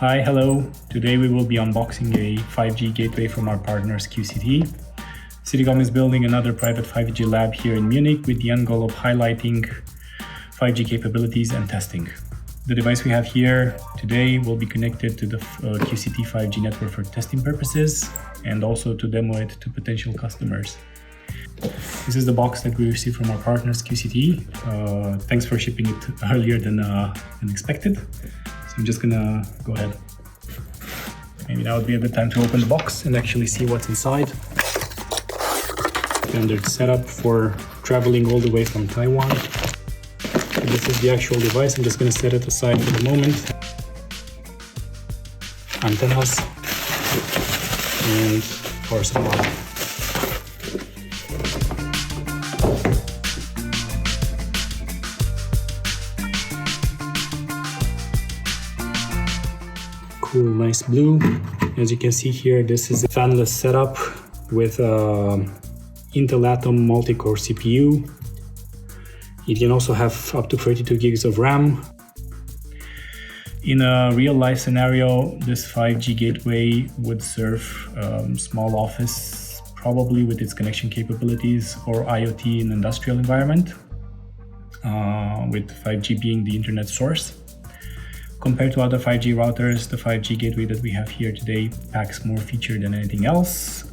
Hi, hello. Today we will be unboxing a 5G gateway from our partners QCT. Siticom is building another private 5G lab here in Munich with the end goal of highlighting 5G capabilities and testing. The device we have here today will be connected to the QCT 5G network for testing purposes and also to demo it to potential customers. This is the box that we received from our partners QCT. Thanks for shipping it earlier than expected. So I'm just gonna go ahead. Maybe now would be a good time to open the box and actually see what's inside. Standard setup for traveling all the way from Taiwan. So this is the actual device. I'm just gonna set it aside for the moment. Antennas and power supply. Cool, nice blue. As you can see here, this is a fanless setup with Intel Atom multi-core CPU. It can also have up to 32 gigs of RAM. In a real-life scenario, this 5G gateway would serve small office, probably with its connection capabilities, or IoT in industrial environment, with 5G being the internet source. Compared to other 5G routers, the 5G gateway that we have here today packs more feature than anything else.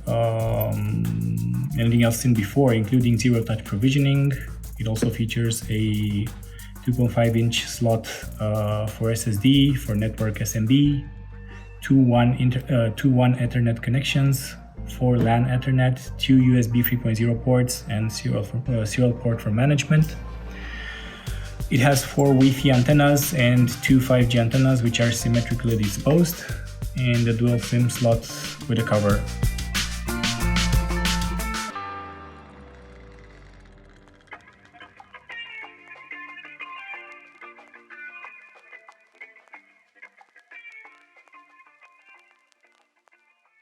Anything else seen before, including zero-touch provisioning. It also features a 2.5-inch slot for SSD, for network SMB, two 1 Ethernet connections, 4 LAN Ethernet, 2 USB 3.0 ports, and serial port for management. It has 4 Wi-Fi antennas and 2 5G antennas, which are symmetrically disposed, and a dual SIM slot with a cover.